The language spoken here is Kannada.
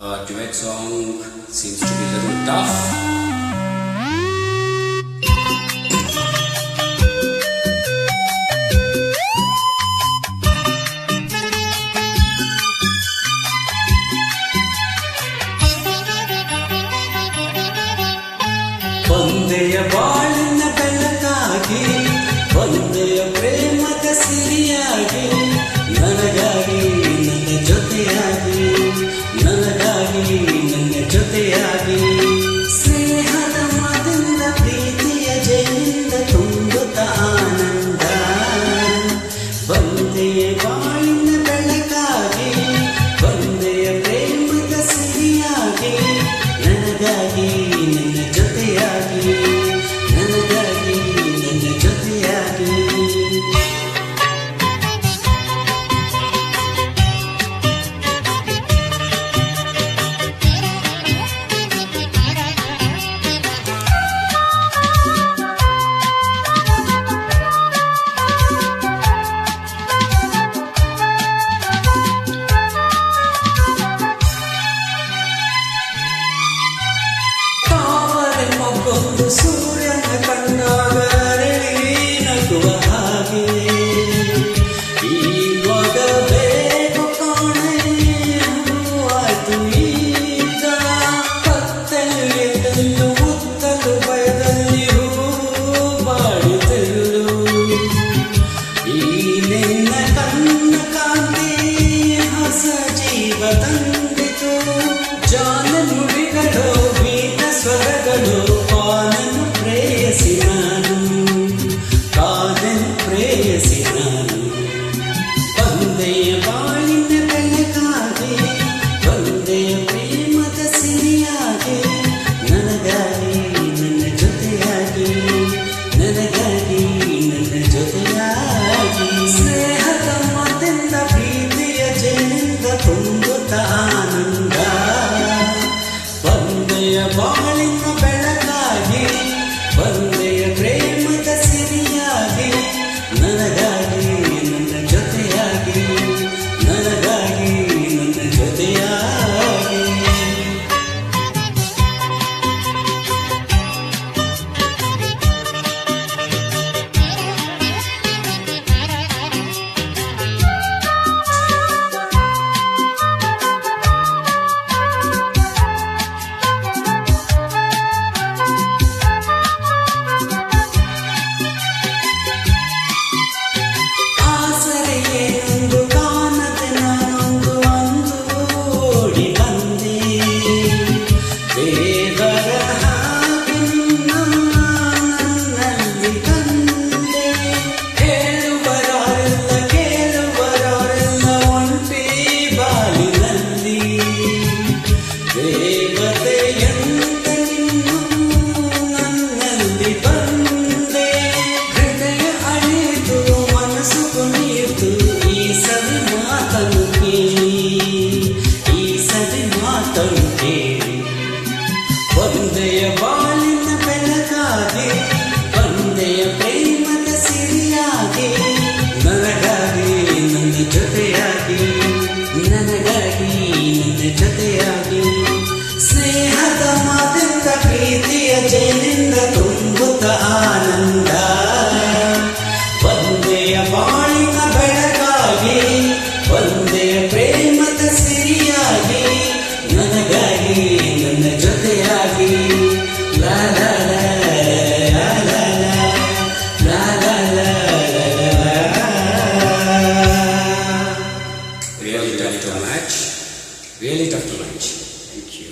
A duet song seems to be a little tough. ಒಂದೆಯ ಬಾಳಿನ ಬೆಳಕಾಗಿ ಒಂದೆಯ ಪ್ರೇಮದ ಸಿರಿಯಾಗಿ ನನಗಾಗಿ ನನ್ನ ಜೊತೆಯಾಗಿ ನನಗಾಗಿ ನನ್ನ ಜೊತೆಯಾಗಿ ಸ್ನೇಹದ ಮಾತಿಂದ ಪ್ರೀತಿಯ ಜೈಲಿಂದ ತುಂಬುತ್ತ ಆನಂದ ಒಂದೆಯ ಬಾಳಿನ ಬೆಳಕಾಗಿ ಒಂದೆಯ ಪ್ರೇಮದ ಸಿರಿಯಾಗಿ ನನಗಾಗಿ ನನ್ನ ಜೊತೆಯಾಗಿ ನನಗಾಗಿ ನನ್ನ ಜೊತೆಯಾಗಿ ಒಂದು ಸೂರ್ಯನ ಕಣ್ಣಾಗರಳಿ ನಗುವ ಹಾಗೆ ಈವಾಗ ಬೇಕು ಕಾಣೆ ಆಯ್ತು ಈಗ ಕತ್ತಲೆಯದಲ್ಲೂ ಮುತ್ತಲು ಭಯದಲ್ಲಿ ಬಾಡಿದಳು ಈ ನಿನ್ನ ಕಣ್ಣ ಕಾಂತಿ ಹೊಸ ಜೀವ ತಂದಿತು ಜಾನ ನುಡಿಗಳು ಬೀನ ಸ್ವರಗಳು ಕಾನನು ಪ್ರೇಯಸಿ ನಾನು ಒಂದೆಯ ಬಾಳಿನ ಬೆಳಕಾಗಿ ಒಂದೆಯ ಪ್ರೇಮದ ಸಿರಿಯಾಗಿ ನನಗಾಗಿ ನನ್ನ ಜೊತೆಯಾಗಿ ನನಗಾಗಿ ನನ್ನ ಜೊತೆಯಾಗಿ ಸ್ನೇಹದ ಮಾತಿಂದ ಪ್ರೀತಿಯ ಜೈಲಿಂದ ತುಂಬುತ್ತ ಆನಂದ ಒಂದೆಯ ಬಾಳಿನ ಬೆಳಕಾಗಿ ಒಂದೆಯ ಪ್ರೇಮದ ಸಿರಿಯಾಗಿ ನನಗಾಗಿ ನನ್ನ ಜೊತೆಯಾಗಿ ನನಗಾಗಿ ನನ್ನ ಜೊತೆಯಾಗಿ ಒಂದೆಯ ಬಾಳಿನ ಬೆಳಕಾಗಿ ಒಂದೆಯ ಪ್ರೇಮದ ಸಿರಿಯಾಗಿ ನನಗಾಗಿ ನನ್ನ ಜೊತೆಯಾಗಿ ನನಗಾಗಿ ನನ್ನ ಜೊತೆಯಾಗಿ ಸ್ನೇಹದ ಮಾತಿಂದ ಪ್ರೀತಿಯ ಜೈಲಿಂದ ತುಂಬುತ್ತ ಆನಂದ ಒಂದೆಯ ಬಾಳಿನ ಬೆಳಕಾಗಿ ಒಂದೆಯ ಪ್ರೇಮದ ಸಿರಿಯಾಗಿ ನನಗಾಗಿ ನನ್ನ ಜೊತೆಯಾಗಿ ಲಾ ಲಾ ಲಾ ಲಾ ಲಾ ಲಾ ಲಾ ಲಾ ಲಾ. Really tough to match. Really tough to match. Thank you.